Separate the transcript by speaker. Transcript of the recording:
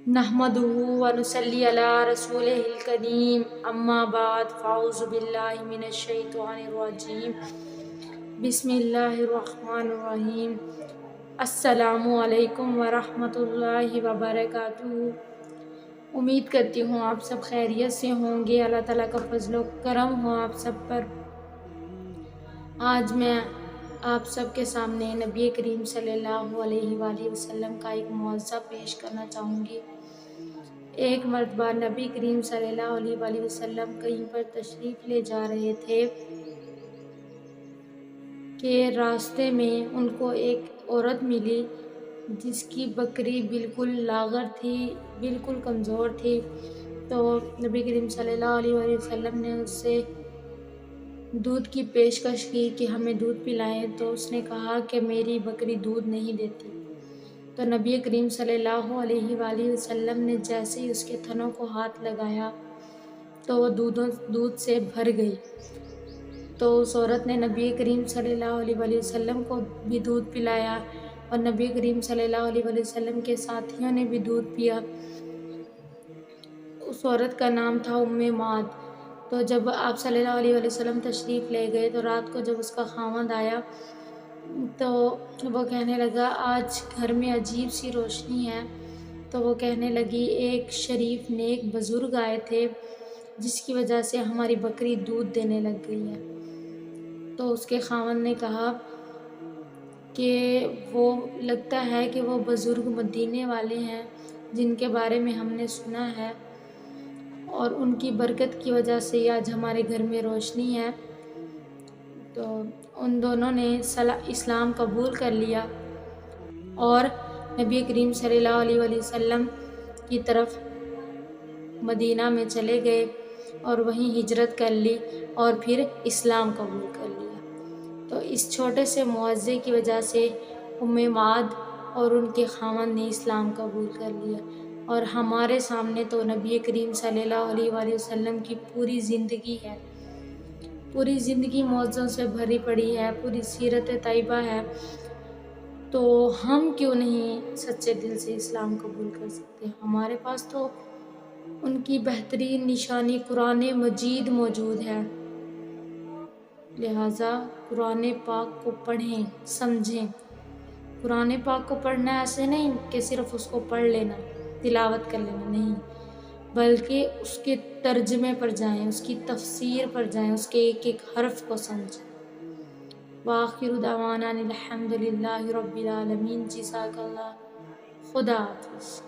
Speaker 1: نحمدہ ونصلی علی رسولہ الکریم اما بعد فاعوذ باللہ من الشیطان الرجیم بسم اللہ الرحمن الرحیم السلام علیکم ورحمۃ اللہ وبرکاتہ۔ امید کرتی ہوں آپ سب خیریت سے ہوں گے، اللہ تعالیٰ کا فضل و کرم ہو آپ سب پر۔ آج میں آپ سب کے سامنے نبی کریم صلی اللہ علیہ وآلہ وسلم کا ایک معجزہ پیش کرنا چاہوں گی۔ ایک مرتبہ نبی کریم صلی اللہ علیہ وآلہ وسلم کہیں پر تشریف لے جا رہے تھے کہ راستے میں ان کو ایک عورت ملی جس کی بکری بالکل لاغر تھی، بالکل کمزور تھی۔ تو نبی کریم صلی اللہ علیہ وآلہ وسلم نے اس سے دودھ کی پیشکش کی کہ ہمیں دودھ پلائیں، تو اس نے کہا کہ میری بکری دودھ نہیں دیتی۔ تو نبی کریم صلی اللہ علیہ وآلہ وسلم نے جیسے ہی اس کے تھنوں کو ہاتھ لگایا تو وہ دودھ سے بھر گئی۔ تو اس عورت نے نبی کریم صلی اللہ علیہ وآلہ وسلم کو بھی دودھ پلایا اور نبی کریم صلی اللہ علیہ وآلہ وسلم کے ساتھیوں نے بھی دودھ پیا۔ اس عورت کا نام تھا معد۔ تو جب آپ صلی اللہ علیہ وآلہ وسلم تشریف لے گئے تو رات کو جب اس کا خاوند آیا تو وہ کہنے لگا آج گھر میں عجیب سی روشنی ہے۔ تو وہ کہنے لگی ایک شریف نیک بزرگ آئے تھے جس کی وجہ سے ہماری بکری دودھ دینے لگ گئی ہے۔ تو اس کے خاوند نے کہا کہ وہ لگتا ہے کہ وہ بزرگ مدینے والے ہیں جن کے بارے میں ہم نے سنا ہے اور ان کی برکت کی وجہ سے آج ہمارے گھر میں روشنی ہے۔ تو ان دونوں نے اسلام قبول کر لیا اور نبی کریم صلی اللہ علیہ وآلہ وسلم کی طرف مدینہ میں چلے گئے اور وہیں ہجرت کر لی اور پھر اسلام قبول کر لیا۔ تو اس چھوٹے سے معجزے کی وجہ سے معد اور ان کے خاوند نے اسلام قبول کر لیا، اور ہمارے سامنے تو نبی کریم صلی اللہ علیہ وآلہ وسلم کی پوری زندگی ہے، پوری زندگی معجزوں سے بھری پڑی ہے، پوری سیرت طیبہ ہے۔ تو ہم کیوں نہیں سچے دل سے اسلام قبول کر سکتے؟ ہمارے پاس تو ان کی بہترین نشانی قرآن مجید موجود ہے، لہٰذا قرآن پاک کو پڑھیں، سمجھیں۔ قرآن پاک کو پڑھنا ایسے نہیں کہ صرف اس کو پڑھ لینا، تلاوت کر لینا، نہیں، بلکہ اس کے ترجمے پر جائیں، اس کی تفسیر پر جائیں، اس کے ایک ایک حرف کو سمجھیں۔ وآخر دعوانا الحمد للہ رب العالمین۔ جزاک اللہ، خدا حافظ۔